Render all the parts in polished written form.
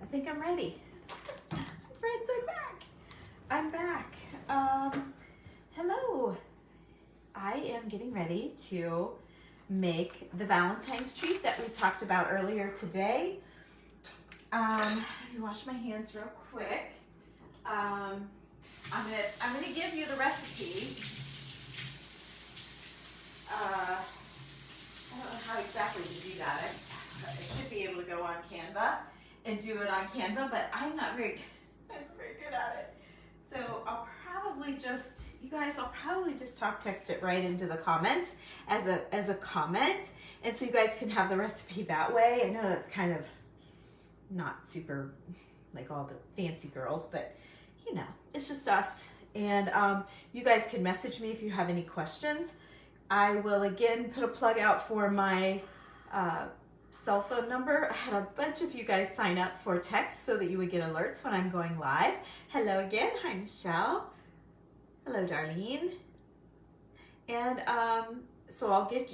I think I'm ready. Friends, I'm back. Hello. I am getting ready to make the Valentine's treat that we talked about earlier today. Let me wash my hands real quick. I'm gonna give you the recipe. I don't know how exactly to do that. I should be able to go on Canva and do it on Canva, but I'm not very good at it. So I'll probably just talk text it right into the comments as a comment, and so you guys can have the recipe that way. I know that's kind of not super like all the fancy girls, but you know, it's just us. And you guys can message me if you have any questions. I will again put a plug out for my cell phone number. I had a bunch of you guys sign up for text so that you would get alerts when I'm going live. Hello again. Hi, Michelle. Hello, Darlene. And so I'll give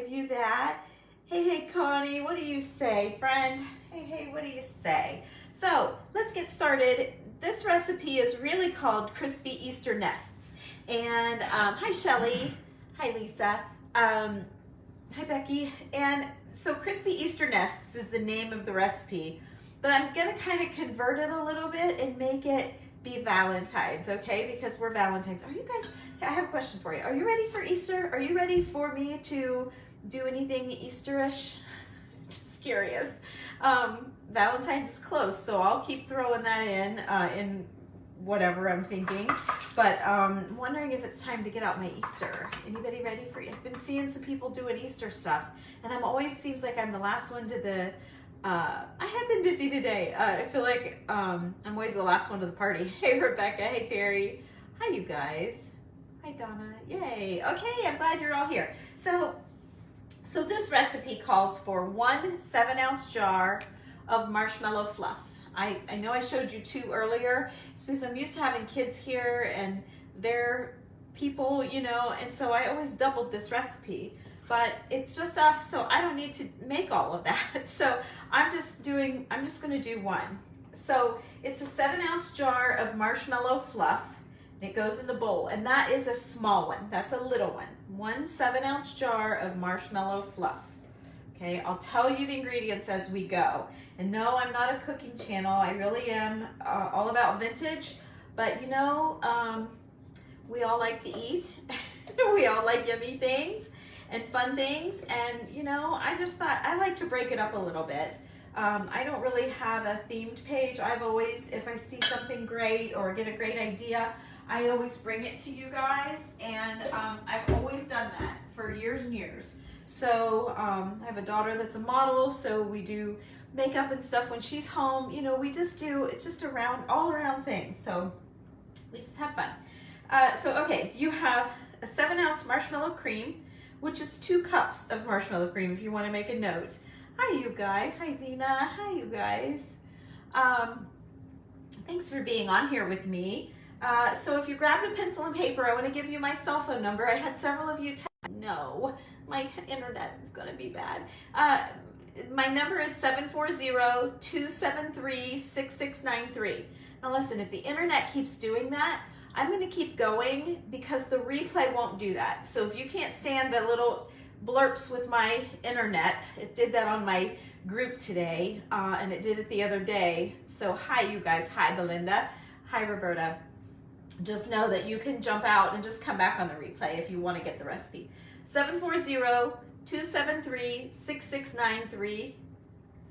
you that. Hey, Connie, what do you say, friend? Hey, what do you say? So let's get started. This recipe is really called Crispy Easter Nests. And hi, Shelly. Hi, Lisa. Hi, Becky. And so Crispy Easter Nests is the name of the recipe, but I'm gonna kind of convert it a little bit and make it be Valentine's, okay? Because we're Valentine's. Are you guys, I have a question for you. Are you ready for Easter? Are you ready for me to do anything Easterish? Just curious. Valentine's is close, so I'll keep throwing that in whatever I'm thinking. But I'm wondering if it's time to get out my Easter. Anybody ready for it? I've been seeing some people doing Easter stuff, and I'm always seems like I'm the last one to the, I have been busy today. I feel like I'm always the last one to the party. Hey, Rebecca. Hey, Terry. Hi, you guys. Hi, Donna. Yay. Okay, I'm glad you're all here. So this recipe calls for 1 7-ounce jar of marshmallow fluff. I know I showed you 2 earlier. It's because I'm used to having kids here and they're people, you know, and so I always doubled this recipe, but it's just us, so I don't need to make all of that. So I'm just gonna do 1. So it's a 7-ounce jar of marshmallow fluff, and it goes in the bowl, and that is a small one. That's a little one. 1 7-ounce jar of marshmallow fluff. Okay, I'll tell you the ingredients as we go. And no, I'm not a cooking channel. I really am all about vintage, but you know, we all like to eat. We all like yummy things and fun things. And you know, I just thought I like to break it up a little bit. I don't really have a themed page. I've always, if I see something great or get a great idea, I always bring it to you guys. And I've always done that for years and years. So I have a daughter that's a model, so we do makeup and stuff when she's home. You know, we just do, it's just all around things. So we just have fun. So okay, you have a 7-ounce marshmallow cream, which is 2 cups of marshmallow cream if you want to make a note. Hi, you guys. Hi, Zena. Hi, you guys. Thanks for being on here with me. So if you grabbed a pencil and paper, I want to give you my cell phone number. I had several of you no, my internet is going to be bad. My number is 740-273-6693. Now listen, if the internet keeps doing that, I'm going to keep going because the replay won't do that. So if you can't stand the little blurps with my internet, it did that on my group today, and it did it the other day. So hi, you guys. Hi, Belinda. Hi, Roberta. Just know that you can jump out and just come back on the replay if you want to get the recipe. 740-273-6693. Is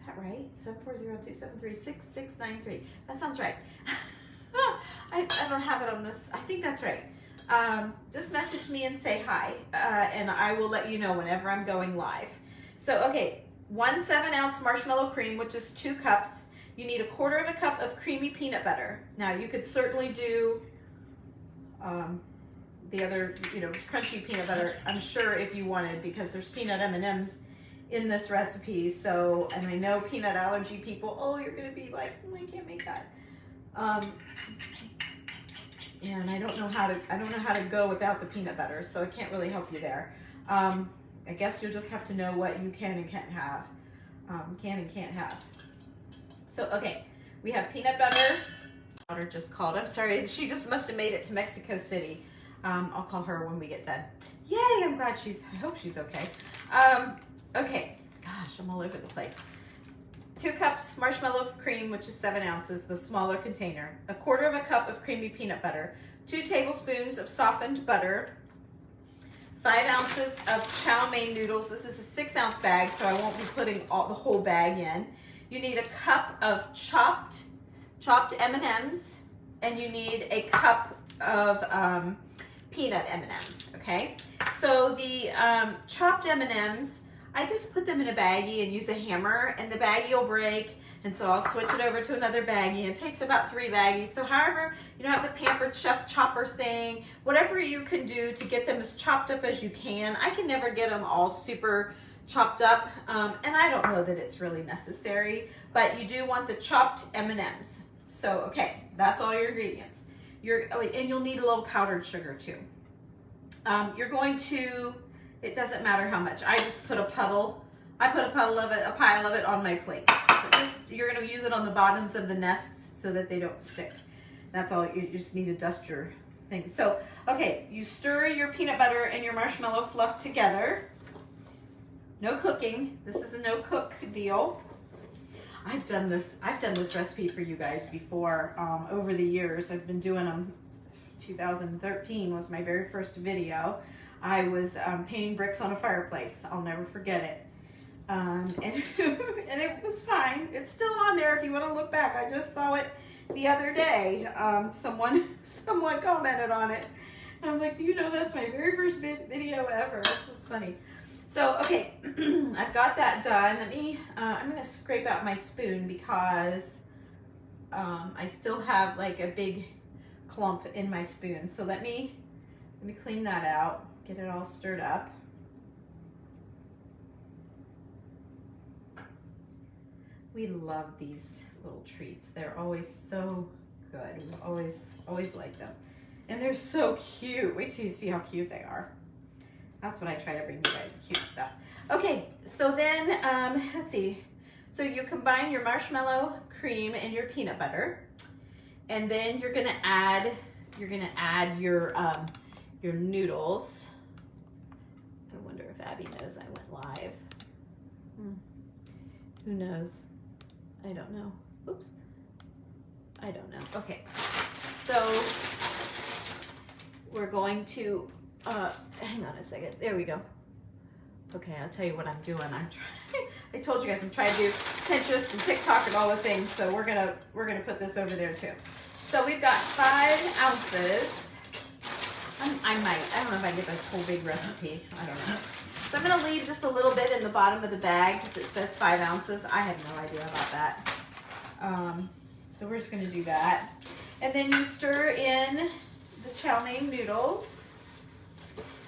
that right? 740-273-6693. That sounds right. I don't have it on this. I think that's right. Just message me and say hi, and I will let you know whenever I'm going live. So, okay, 1 7-ounce marshmallow cream, which is 2 cups. You need 1/4 cup of creamy peanut butter. Now, you could certainly do the other, you know, crunchy peanut butter, I'm sure, if you wanted, because there's peanut M&Ms in this recipe. So, and I know peanut allergy people, oh, you're gonna be like, oh, I can't make that. And I don't know how to go without the peanut butter, so I can't really help you there. I guess you'll just have to know what you can and can't have. So, okay, We have peanut butter. My daughter just called. I'm sorry. She just must have made it to Mexico City. I'll call her when we get done. Yay, I'm glad I hope she's okay. Okay, gosh, I'm all over the place. 2 cups marshmallow cream, which is 7 ounces, the smaller container. 1/4 cup of creamy peanut butter. 2 tablespoons of softened butter. 5 ounces of chow mein noodles. This is a 6-ounce bag, so I won't be putting the whole bag in. You need a cup of chopped M&Ms, and you need a cup of peanut M&Ms, okay? So the chopped M&Ms, I just put them in a baggie and use a hammer, and the baggie will break, and so I'll switch it over to another baggie. It takes about 3 baggies. So however, you don't have the Pampered Chef chopper thing, whatever you can do to get them as chopped up as you can. I can never get them all super chopped up, and I don't know that it's really necessary, but you do want the chopped M&Ms. So, okay, that's all your ingredients. And you'll need a little powdered sugar too. You're going to, it doesn't matter how much. I just put a pile of it on my plate. You're gonna use it on the bottoms of the nests so that they don't stick. That's all, you just need to dust your thing. So, okay, you stir your peanut butter and your marshmallow fluff together. No cooking, this is a no cook deal. I've done this recipe for you guys before over the years. I've been doing them. 2013 was my very first video. I was painting bricks on a fireplace. I'll never forget it. And it was fine. It's still on there if you want to look back. I just saw it the other day. Someone commented on it. And I'm like, do you know that's my very first video ever? It was funny. So, okay, I've got that done. I'm gonna scrape out my spoon because I still have like a big clump in my spoon. So let me clean that out, get it all stirred up. We love these little treats. They're always so good. We always like them. And they're so cute. Wait till you see how cute they are. That's what I try to bring you guys, cute stuff. Okay, so then, let's see. So you combine your marshmallow cream and your peanut butter, and then you're gonna add your noodles. I wonder if Abby knows I went live. Who knows? I don't know. Oops. I don't know. Okay, so we're going to hang on a second. There we go. Okay, I'll tell you what I'm doing. I told you guys I'm trying to do Pinterest and TikTok and all the things, so we're gonna put this over there too. So we've got 5 ounces. I don't know if I get this whole big recipe. I don't know. So I'm gonna leave just a little bit in the bottom of the bag because it says 5 ounces. I have no idea about that. So we're just gonna do that. And then you stir in the chow mein noodles.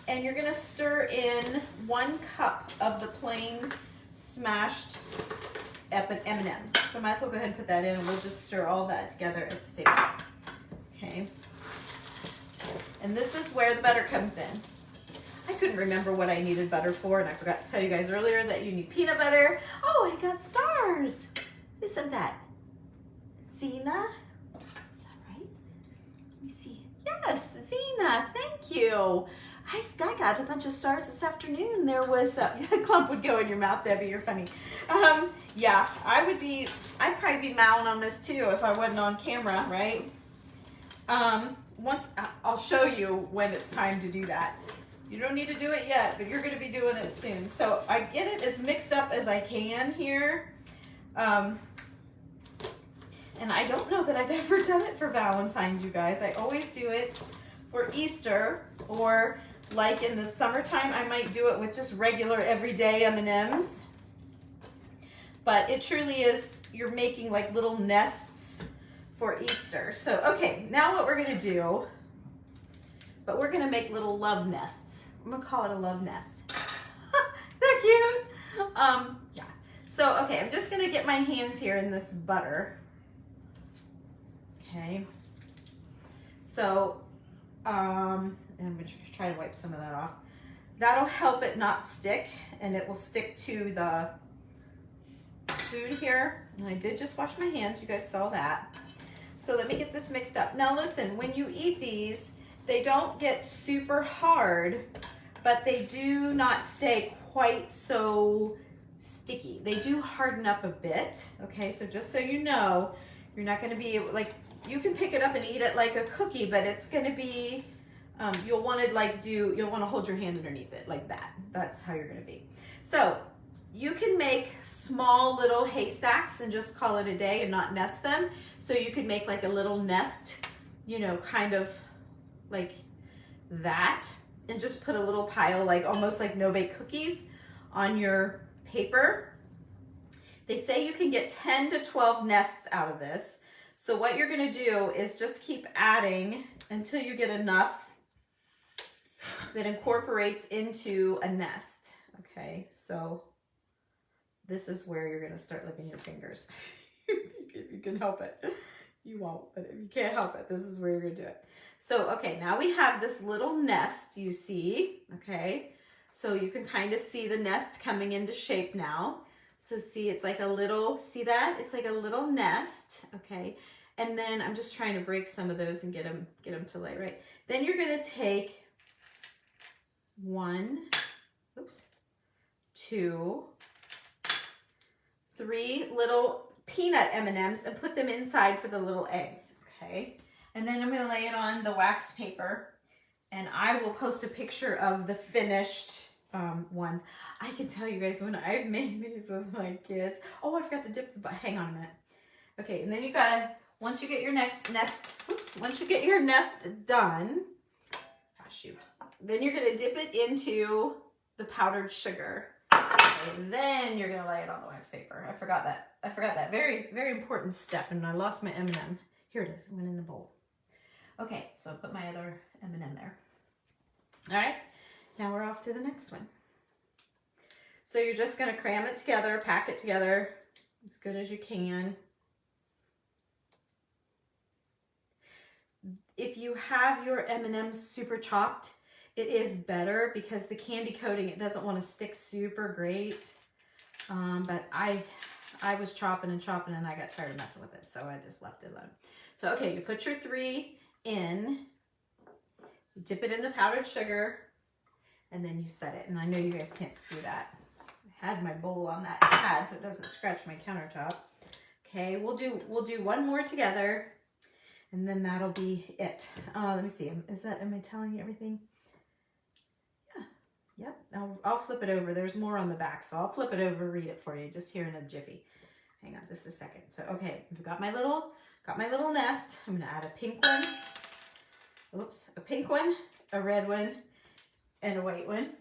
And you're gonna stir in 1 cup of the plain smashed M&Ms. So I might as well go ahead and put that in, and we'll just stir all that together at the same time. Okay. And this is where the butter comes in. I couldn't remember what I needed butter for, and I forgot to tell you guys earlier that you need peanut butter. Oh, I got stars. Who said that? Zena? Is that right? Let me see. Yes, Zena, thank you. I got a bunch of stars this afternoon. There was a clump would go in your mouth, Debbie. You're funny. Yeah, I'd probably be mowing on this too if I wasn't on camera, right? Once I'll show you when it's time to do that. You don't need to do it yet, but you're going to be doing it soon. So I get it as mixed up as I can here. And I don't know that I've ever done it for Valentine's, you guys. I always do it for Easter, or like in the summertime, I might do it with just regular everyday M&Ms. But it truly is, you're making like little nests for Easter. So, okay, now what we're gonna do, but we're gonna make little love nests. I'm gonna call it a love nest. They're cute. Yeah. So, okay, I'm just gonna get my hands here in this butter. Okay. So, and I'm gonna try to wipe some of that off. That'll help it not stick, and it will stick to the spoon here. And I did just wash my hands. You guys saw that. So let me get this mixed up. Now listen, when you eat these, they don't get super hard, but they do not stay quite so sticky. They do harden up a bit, okay? So just so you know, you're not gonna be able, like, you can pick it up and eat it like a cookie, but it's gonna be, you'll wanna you'll wanna hold your hand underneath it like that. That's how you're gonna be. So you can make small little haystacks and just call it a day and not nest them. So you could make like a little nest, you know, kind of like that, and just put a little pile, like almost like no-bake cookies on your paper. They say you can get 10 to 12 nests out of this. So what you're gonna do is just keep adding until you get enough that incorporates into a nest. Okay, so this is where you're gonna start licking your fingers. If you can help it. You won't, but if you can't help it, this is where you're gonna do it. So, okay, now we have this little nest, you see, okay? So you can kind of see the nest coming into shape now. So see, it's like a little, see that? It's like a little nest, okay? And then I'm just trying to break some of those and get them to lay right. Then you're gonna take 1, oops, 2, 3 little peanut M&Ms and put them inside for the little eggs, okay? And then I'm gonna lay it on the wax paper, and I will post a picture of the finished ones. I can tell you guys, when I've made these with my kids, oh, I forgot to dip the, hang on a minute. Okay, and then you gotta, once you get your once you get your nest done, oh shoot, then you're gonna dip it into the powdered sugar. And then you're gonna lay it on the wax paper. I forgot that very, very important step, and I lost my M&M. Here it is, it went in the bowl. Okay, so I put my other M&M there. All right, now we're off to the next one. So you're just gonna cram it together, pack it together as good as you can. If you have your M&Ms super chopped, it is better because the candy coating, it doesn't want to stick super great. But I was chopping and I got tired of messing with it, so I just left it alone. So, okay, you put your 3 in, you dip it in the powdered sugar, and then you set it. And I know you guys can't see that. I had my bowl on that pad so it doesn't scratch my countertop. Okay, we'll do one more together, and then that'll be it. Let me see. Am I telling you everything? Yep, I'll flip it over. There's more on the back, so I'll flip it over, read it for you just here in a jiffy. Hang on just a second. So, okay, I've got my little nest. I'm gonna add a pink one. Oops, a pink one, a red one, and a white one.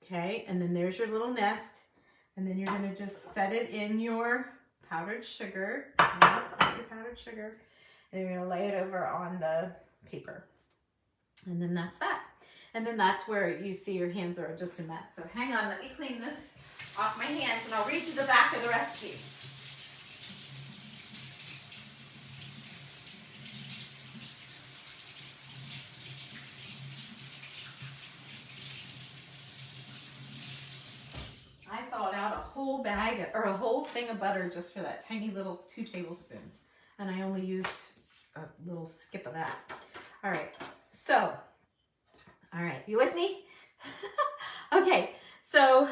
Okay, and then there's your little nest. And then you're gonna just set it in your powdered sugar. Your powdered sugar. And you're gonna lay it over on the paper. And then that's that. And then that's where you see your hands are just a mess. So hang on, let me clean this off my hands and I'll read you the back of the recipe. I thawed out a whole bag or a whole thing of butter just for that tiny little 2 tablespoons. And I only used a little skip of that. All right, so, all right, you with me? Okay, so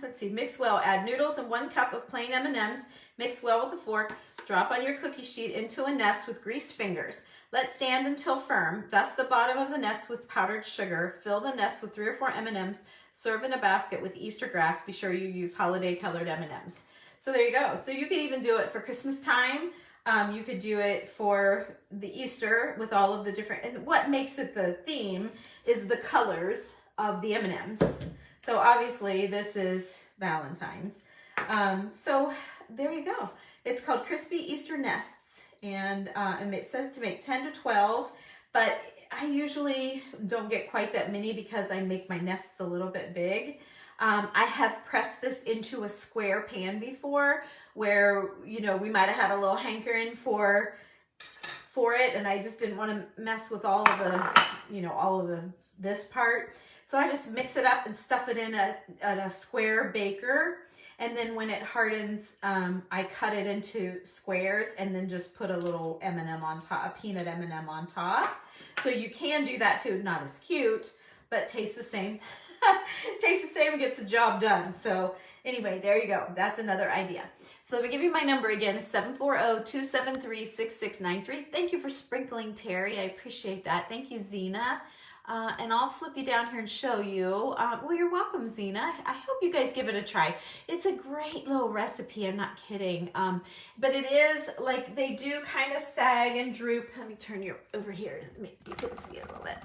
let's see, mix well. Add noodles and 1 cup of plain M&Ms. Mix well with a fork. Drop on your cookie sheet into a nest with greased fingers. Let stand until firm. Dust the bottom of the nest with powdered sugar. Fill the nest with 3 or 4 M&Ms. Serve in a basket with Easter grass. Be sure you use holiday colored M&Ms. So there you go. So you could even do it for Christmas time. You could do it for the Easter with all of the different, and what makes it the theme is the colors of the M&Ms. So obviously this is Valentine's. So there you go. It's called Crispy Easter Nests, and it says to make 10 to 12, but I usually don't get quite that many because I make my nests a little bit big. I have pressed this into a square pan before where, you know, we might have had a little hankering for it, and I just didn't want to mess with all of the, you know, this part. So I just mix it up and stuff it in a square baker. And then when it hardens, I cut it into squares and then just put a little M&M on top, a peanut M&M on top. So you can do that too. Not as cute, but tastes the same. Tastes the same and gets the job done. So anyway, there you go. That's another idea. So let me give you my number again. It's 740-273-6693. Thank you for sprinkling, Terry. I appreciate that. Thank you, Zena. And I'll flip you down here and show you. Well, you're welcome, Zena. I hope you guys give it a try. It's a great little recipe. I'm not kidding. But it is like they do kind of sag and droop. Let me turn you over here. Maybe you can see it a little bit.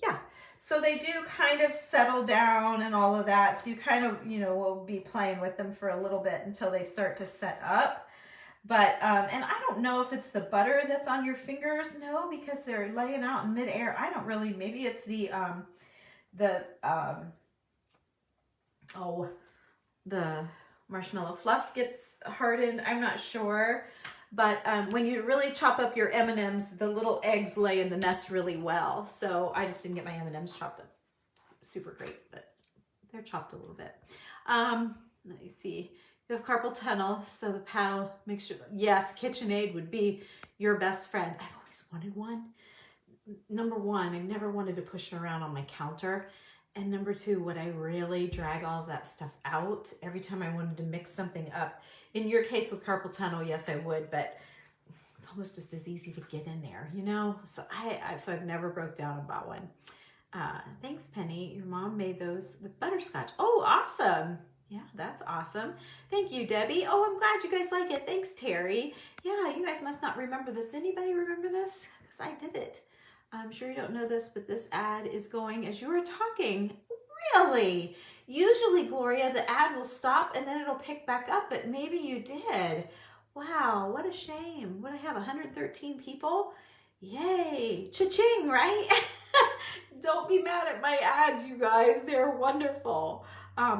Yeah. So they do kind of settle down and all of that. So you kind of, you know, will be playing with them for a little bit until they start to set up. But, and I don't know if it's the butter that's on your fingers. No, because they're laying out in midair. I don't really, maybe it's the marshmallow fluff gets hardened. I'm not sure. But when you really chop up your M&Ms, the little eggs lay in the nest really well. So I just didn't get my M&Ms chopped up super great, but they're chopped a little bit. Let me see. You have carpal tunnel, so the paddle makes sure. Yes, KitchenAid would be your best friend. I've always wanted one. Number one, I never wanted to push it around on my counter. And number two, would I really drag all of that stuff out every time I wanted to mix something up? In your case with carpal tunnel, yes, I would, but it's almost just as easy to get in there, you know? So I've never broke down and bought one. Thanks, Penny. Your mom made those with butterscotch. Oh, awesome. Yeah, that's awesome. Thank you, Debbie. Oh, I'm glad you guys like it. Thanks, Terry. Yeah, you guys must not remember this. Anybody remember this? Because I did it. I'm sure you don't know this, but this ad is going as you were talking. Really? Usually, Gloria, the ad will stop and then it'll pick back up, but maybe you did. Wow, what a shame. What do I have, 113 people? Yay. Cha-ching, right? Don't be mad at my ads, you guys. They're wonderful.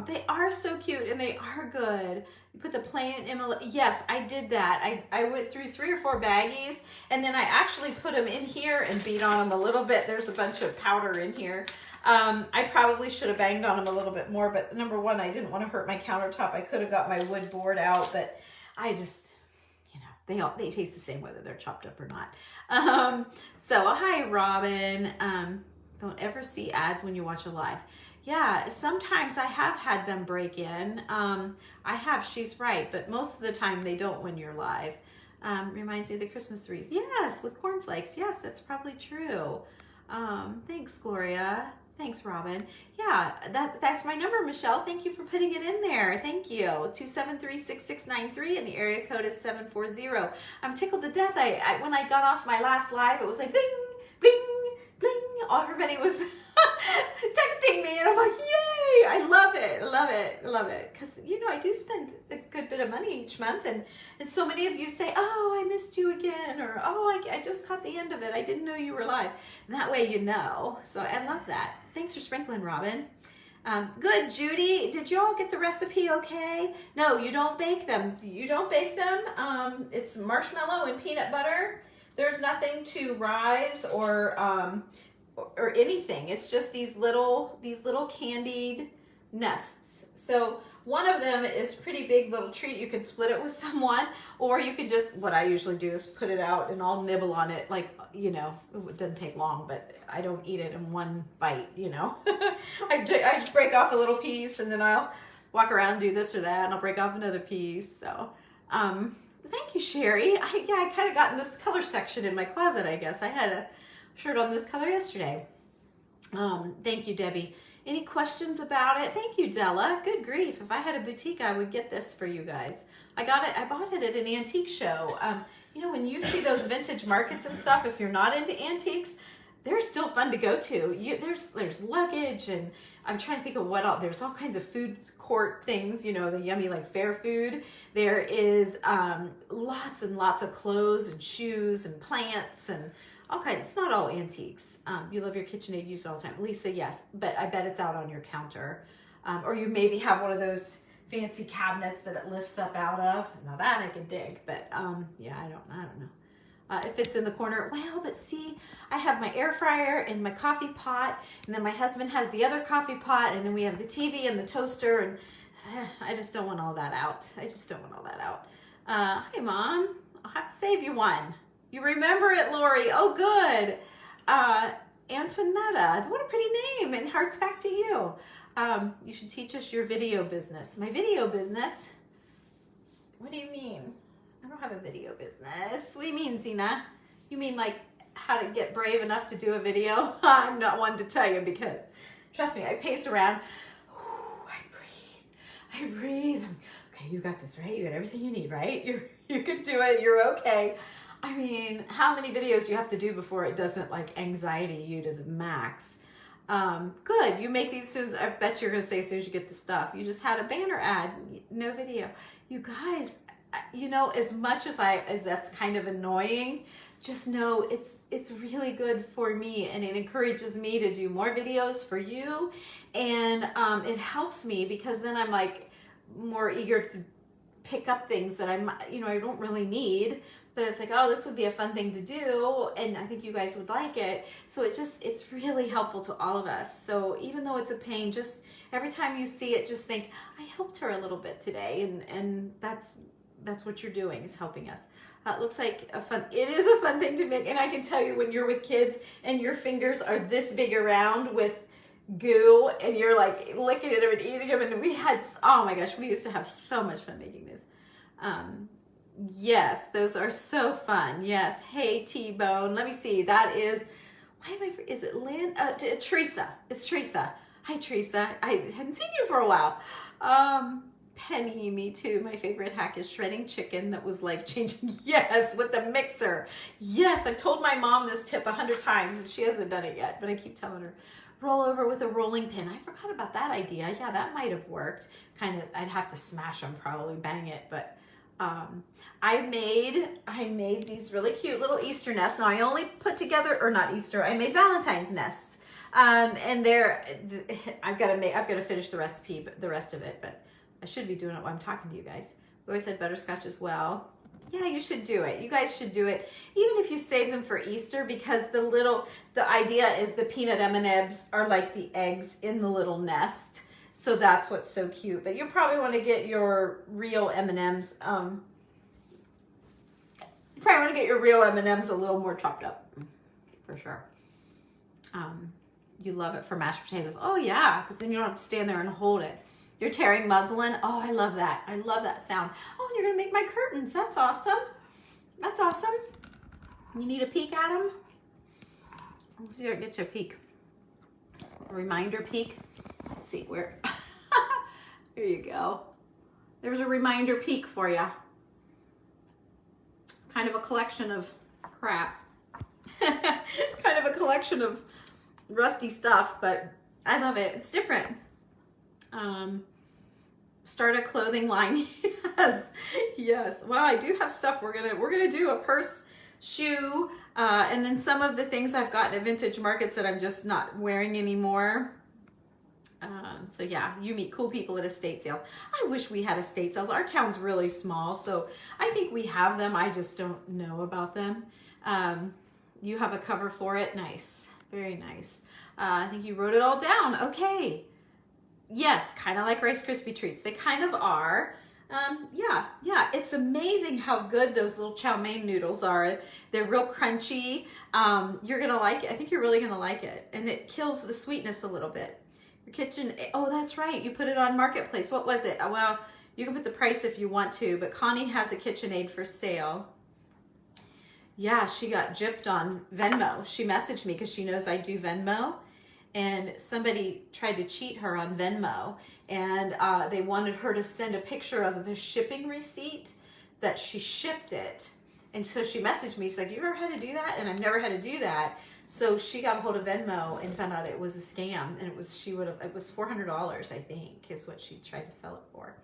They are so cute and they are good. You put the plain Emily. Yes, I did that. I went through 3 or 4 baggies and then I actually put them in here and beat on them a little bit. There's a bunch of powder in here. I probably should have banged on them a little bit more, but number one, I didn't want to hurt my countertop. I could have got my wood board out, but I just, you know, they taste the same whether they're chopped up or not. So hi, Robin. Don't ever see ads when you watch a live. Yeah, sometimes I have had them break in. I have, she's right, but most of the time they don't when you're live. Reminds me of the Christmas trees. Yes, with cornflakes. Yes, that's probably true. Thanks, Gloria. Thanks, Robin. Yeah, that's my number, Michelle. Thank you for putting it in there. Thank you. 273-6693 and the area code is 740. I'm tickled to death. When I got off my last live, it was like bling, bling, bling. Everybody was texting me and I'm like, yay, I love it, love it, love it. Because, you know, I do spend a good bit of money each month and so many of you say, oh, I missed you again, or oh, I just caught the end of it. I didn't know you were live. And that way you know. So I love that. Thanks for sprinkling, Robin. Good, Judy. Did you all get the recipe okay? No, you don't bake them. You don't bake them. It's marshmallow and peanut butter. There's nothing to rise or anything. It's just these little candied nests. So one of them is pretty big little treat. You can split it with someone, or you can just, what I usually do is put it out and I'll nibble on it. Like, you know, it doesn't take long, but I don't eat it in one bite, you know. I break off a little piece and then I'll walk around and do this or that and I'll break off another piece. So, thank you, Sherry. I kind of got in this color section in my closet, I guess. I had a shirt on this color yesterday. Thank you, Debbie. Any questions about it? Thank you, Della. Good grief. If I had a boutique, I would get this for you guys. I bought it at an antique show. You know, when you see those vintage markets and stuff, if you're not into antiques, they're still fun to go to. There's luggage, and I'm trying to think of what else. There's all kinds of food court things, you know, the yummy like fair food. There is lots and lots of clothes and shoes and plants and okay, it's not all antiques. You love your KitchenAid used all the time. Lisa, yes, but I bet it's out on your counter. Or you maybe have one of those fancy cabinets that it lifts up out of. Now that I can dig, but yeah, I don't know. If it's in the corner, well, but see, I have my air fryer and my coffee pot, and then my husband has the other coffee pot, and then we have the TV and the toaster, and I just don't want all that out. I just don't want all that out. Hi, Mom. I'll have to save you one. You remember it, Lori. Oh, good. Antonetta, what a pretty name, and hearts back to you. You should teach us your video business. My video business? What do you mean? I don't have a video business. What do you mean, Zena? You mean like how to get brave enough to do a video? I'm not one to tell you because, trust me, I pace around. Ooh, I breathe. Okay, you got this, right? You got everything you need, right? You can do it. You're okay. I mean, how many videos you have to do before it doesn't like anxiety you to the max? Good. You make these soon as, I bet you're going to say as soon as you get the stuff. You just had a banner ad, no video. You guys, you know, as much as that's kind of annoying, just know it's really good for me, and it encourages me to do more videos for you, and it helps me because then I'm like more eager to pick up things that I don't really need, but it's like, oh, this would be a fun thing to do, and I think you guys would like it. So it's really helpful to all of us. So even though it's a pain, just every time you see it, just think, I helped her a little bit today, and that's what you're doing, is helping us. It looks like it is a fun thing to make, and I can tell you when you're with kids and your fingers are this big around with goo and you're like licking at them and eating them, and oh my gosh, we used to have so much fun making this. Yes, those are so fun. Yes. Hey, T-Bone. Let me see. That is, is it Lynn? Teresa. It's Teresa. Hi, Teresa. I hadn't seen you for a while. Penny, me too. My favorite hack is shredding chicken that was life-changing. Yes, with the mixer. Yes, I've told my mom this tip 100 times and she hasn't done it yet, but I keep telling her. Roll over with a rolling pin. I forgot about that idea. Yeah, that might have worked. I'd have to smash them, probably bang it, but I made these really cute little Easter nests. Now I only put together, or not Easter, I made Valentine's nests. And I've got to finish the recipe, the rest of it, but I should be doing it while I'm talking to you guys. We always had butterscotch as well. Yeah, you should do it. You guys should do it, even if you save them for Easter, because the idea is the peanut M&Ms are like the eggs in the little nest. So that's what's so cute. But you probably want to get your real M&Ms. You probably want to get your real M&Ms a little more chopped up, for sure. You love it for mashed potatoes. Oh yeah, because then you don't have to stand there and hold it. You're tearing muslin. Oh, I love that. I love that sound. Oh, and you're gonna make my curtains. That's awesome. That's awesome. You need a peek at them? Here, get you a peek. A reminder peek. Let's see where. There you go. There's a reminder peek for you. It's kind of a collection of crap. Kind of a collection of rusty stuff, but I love it. It's different. Start a clothing line. Yes. Well, I do have stuff. We're gonna do a purse, shoe, and then some of the things I've gotten at vintage markets that I'm just not wearing anymore. So yeah, you meet cool people at estate sales. I wish we had estate sales. Our town's really small, so I think we have them. I just don't know about them. You have a cover for it. Nice. Very nice. I think you wrote it all down. Okay. Yes, kind of like Rice Krispie treats. They kind of are. Yeah, it's amazing how good those little chow mein noodles are. They're real crunchy. You're gonna like it. I think you're really gonna like it. And it kills the sweetness a little bit. Your kitchen, oh, that's right. You put it on Marketplace. What was it? Well, you can put the price if you want to, but Connie has a KitchenAid for sale. Yeah, she got gypped on Venmo. She messaged me because she knows I do Venmo. And somebody tried to cheat her on Venmo, and they wanted her to send a picture of the shipping receipt that she shipped it. And so she messaged me. She's like, "You ever had to do that?" And I've never had to do that. So she got a hold of Venmo and found out it was a scam, and it was $400, I think, is what she tried to sell it for.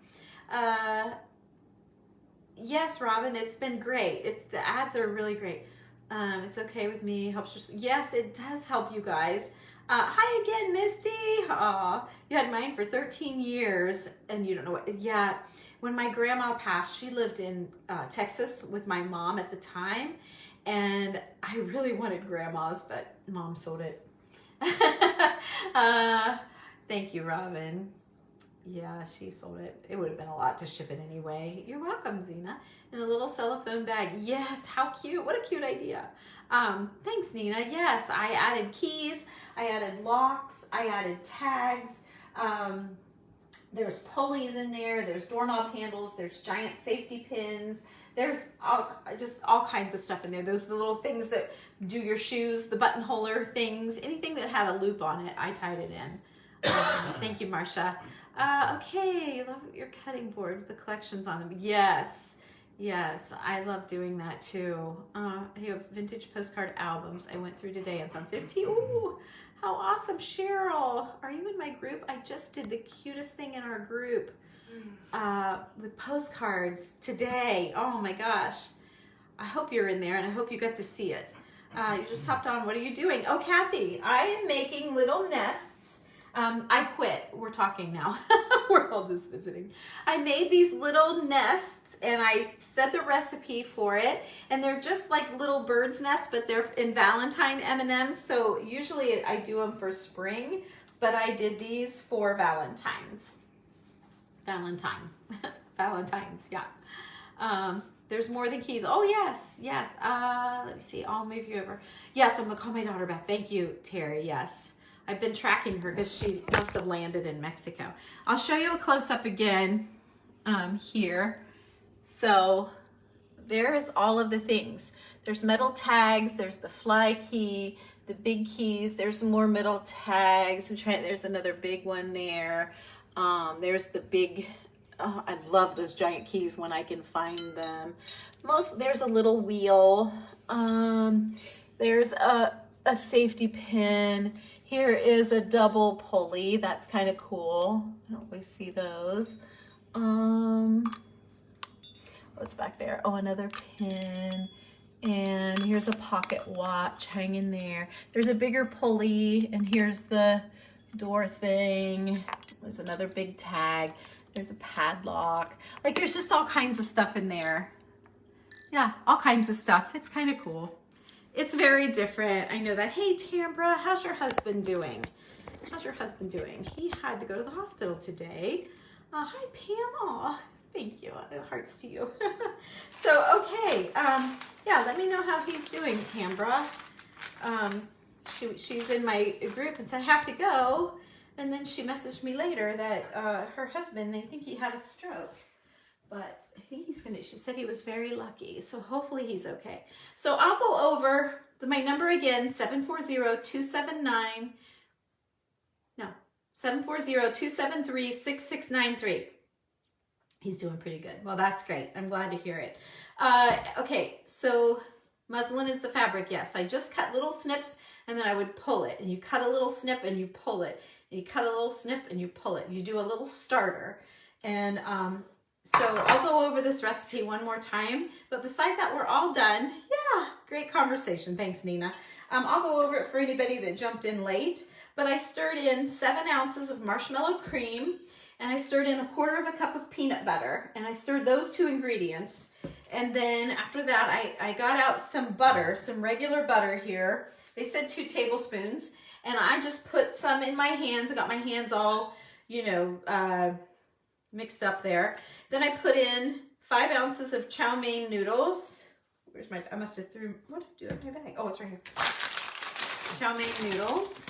Yes, Robin, it's been great. The ads are really great. It's okay with me. Helps you. Yes, it does help you guys. Hi again, Misty. Aw, you had mine for 13 years and you don't know what. Yeah, when my grandma passed, she lived in Texas with my mom at the time. And I really wanted grandma's, but Mom sold it. Thank you, Robin. Yeah, she sold it. It would have been a lot to ship it anyway. You're welcome, Zena. In a little cellophane bag. Yes, how cute. What a cute idea. Thanks, Nina. Yes, I added keys. I added locks. I added tags. There's pulleys in there. There's doorknob handles. There's giant safety pins. There's just all kinds of stuff in there. Those are the little things that do your shoes, the buttonholer things, anything that had a loop on it, I tied it in. Thank you, Marcia. Okay, I love your cutting board with the collections on them. Yes, I love doing that too. I have vintage postcard albums I went through today and found 50. Ooh, how awesome. Cheryl, are you in my group? I just did the cutest thing in our group with postcards today. Oh my gosh. I hope you're in there and I hope you got to see it. You just hopped on. What are you doing? Oh, Kathy, I am making little nests. I quit. We're talking now. We're all just visiting. I made these little nests and I said the recipe for it. And they're just like little bird's nests, but they're in Valentine M&Ms. So usually I do them for spring, but I did these for Valentine's. Valentine's, yeah. There's more than keys. Oh, yes. Let me see. I'll move you over. Yes, I'm going to call my daughter back. Thank you, Terry. Yes. I've been tracking her because she must have landed in Mexico. I'll show you a close-up again here. So there's all of the things. There's metal tags. There's the fly key, the big keys. There's more metal tags. There's another big one there. There's the big, I love those giant keys when I can find them. There's a little wheel. There's a safety pin. Here is a double pulley. That's kind of cool. I don't always see those. What's back there? Oh, another pin. And here's a pocket watch hanging there. There's a bigger pulley, and here's the door thing. There's another big tag. There's a padlock. Like, there's just all kinds of stuff in there. Yeah, all kinds of stuff. It's kind of cool. It's very different. I know that. Hey, Tambra, how's your husband doing? How's your husband doing? He had to go to the hospital today. Hi, Pam. Aw, thank you. Hearts to you. So, okay. Yeah, let me know how he's doing, Tambra. She's in my group and said, I have to go. And then she messaged me later that her husband, they think he had a stroke. But I think she said he was very lucky. So hopefully he's okay. So I'll go over my number again, 740-273-6693. He's doing pretty good. Well, that's great. I'm glad to hear it. Okay, so muslin is the fabric. Yes, I just cut little snips and then I would pull it. And you cut a little snip and you pull it. And you cut a little snip and you pull it. You do a little starter. And so I'll go over this recipe one more time, but besides that, we're all done. Yeah, great conversation. Thanks, Nina. I'll go over it for anybody that jumped in late, but I stirred in 7 ounces of marshmallow cream, and I stirred in 1/4 cup of peanut butter, and I stirred those 2 ingredients. And then after that, I got out some butter, some regular butter here. They said 2 tablespoons, and I just put some in my hands. I got my hands all, mixed up there. Then I put in 5 ounces of chow mein noodles. I must have what did I do in my bag? Oh, it's right here. Chow mein noodles.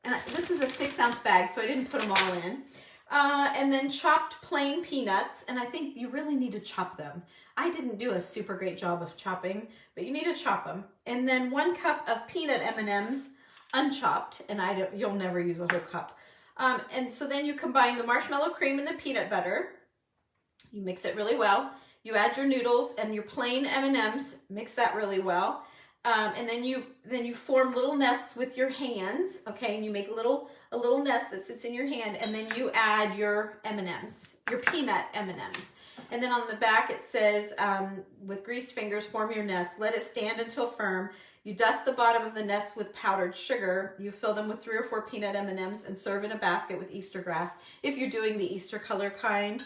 And this is a 6-ounce bag, so I didn't put them all in. And then chopped plain peanuts, and I think you really need to chop them. I didn't do a super great job of chopping, but you need to chop them. And then 1 cup of peanut M&Ms, unchopped, and you'll never use a whole cup. And so then you combine the marshmallow cream and the peanut butter. You mix it really well. You add your noodles and your plain M&Ms, mix that really well. And then you form little nests with your hands, okay? And you make a little nest that sits in your hand, and then you add your M&Ms, your peanut M&Ms. And then on the back it says, with greased fingers, form your nest. Let it stand until firm. You dust the bottom of the nest with powdered sugar. You fill them with 3 or 4 peanut M&Ms and serve in a basket with Easter grass. If you're doing the Easter color kind,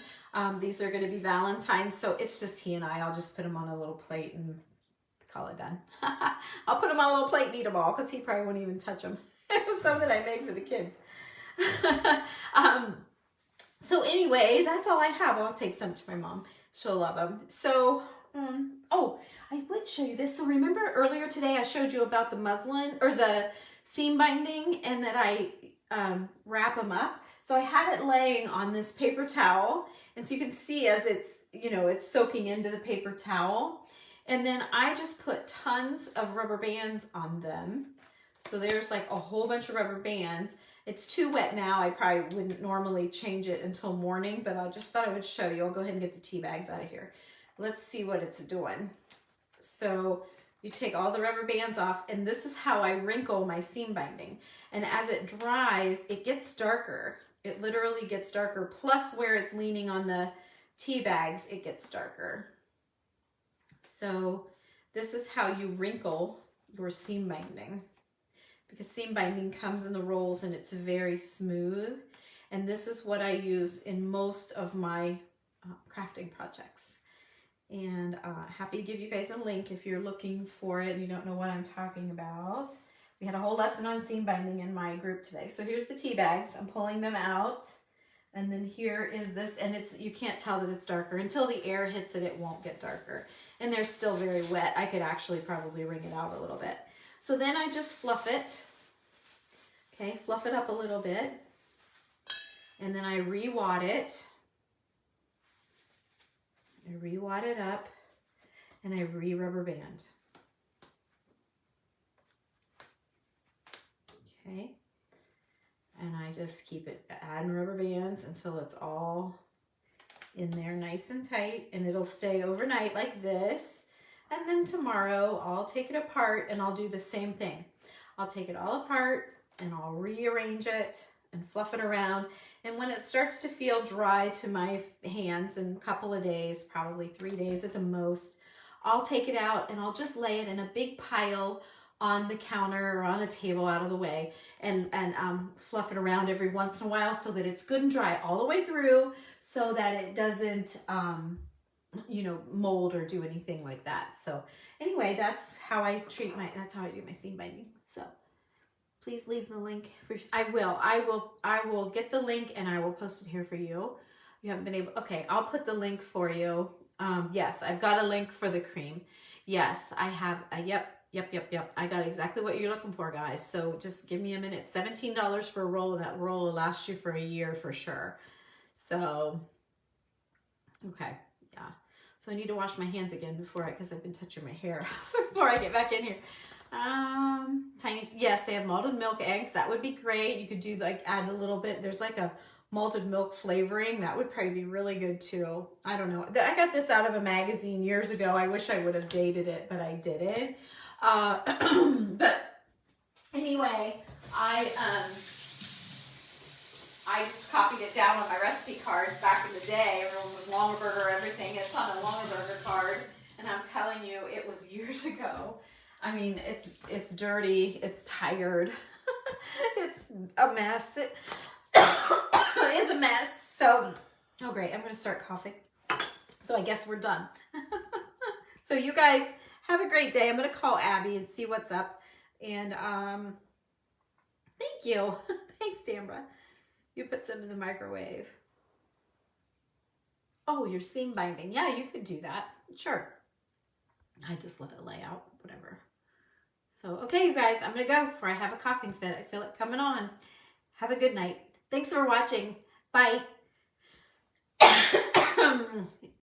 these are going to be Valentine's, so it's just he and I. I'll just put them on a little plate and call it done. I'll put them on a little plate and eat them all because he probably wouldn't even touch them. It was something I made for the kids. So anyway, that's all I have. I'll take some to my mom. She'll love them. So, oh, I would show you this. So remember earlier today I showed you about the muslin or the seam binding and that I wrap them up. So I had it laying on this paper towel. And so you can see as it's, you know, it's soaking into the paper towel. And then I just put tons of rubber bands on them. So there's like a whole bunch of rubber bands. It's too wet now. I probably wouldn't normally change it until morning, but I just thought I would show you. I'll go ahead and get the tea bags out of here. Let's see what it's doing. So you take all the rubber bands off, and this is how I wrinkle my seam binding. And as it dries, it gets darker. It literally gets darker. Plus where it's leaning on the tea bags, it gets darker. So this is how you wrinkle your seam binding. Because seam binding comes in the rolls and it's very smooth. And this is what I use in most of my crafting projects. And happy to give you guys a link if you're looking for it and you don't know what I'm talking about. We had a whole lesson on seam binding in my group today. So here's the tea bags. I'm pulling them out. And then here is this, and it's, you can't tell that it's darker. Until the air hits it, it won't get darker. And they're still very wet. I could actually probably wring it out a little bit. So then I just fluff it. Okay, fluff it up a little bit. And then I re-wad it. I re-wad it up. And I re-rubber band. Okay. And I just keep it adding rubber bands until it's all in there nice and tight. And it'll stay overnight like this. And then tomorrow I'll take it apart and I'll do the same thing. I'll take it all apart and I'll rearrange it and fluff it around. And when it starts to feel dry to my hands in a couple of days, probably 3 days at the most, I'll take it out and I'll just lay it in a big pile on the counter or on a table out of the way and fluff it around every once in a while so that it's good and dry all the way through so that it doesn't you know, mold or do anything like that. So anyway, that's how I treat my, that's how I do my seam binding. So please leave the link for, I will get the link and I will post it here for you. You haven't been able, okay, I'll put the link for you. Yes, I've got a link for the cream. Yes, I have a, yep. I got exactly what you're looking for, guys. So just give me a minute. $17 for a roll. That roll will last you for a year for sure. So, okay. Yeah. So I need to wash my hands again before because I've been touching my hair before I get back in here. Tiny, yes, they have malted milk eggs. That would be great. You could do like, add a little bit. There's like a malted milk flavoring. That would probably be really good too. I don't know. I got this out of a magazine years ago. I wish I would have dated it, but I didn't. But anyway, I just copied it down on my recipe cards back in the day. Everyone was Longaberger, everything. It's on a Longaberger card. And I'm telling you, it was years ago. I mean, it's dirty. It's tired. It's a mess. It's a mess. So, oh great. I'm going to start coughing. So I guess we're done. So you guys have a great day. I'm going to call Abby and see what's up. And thank you. Thanks, Tambra. You put some in the microwave. Oh, your seam binding. Yeah, you could do that. Sure. I just let it lay out, whatever. So, okay, you guys, I'm going to go before I have a coughing fit. I feel it coming on. Have a good night. Thanks for watching. Bye.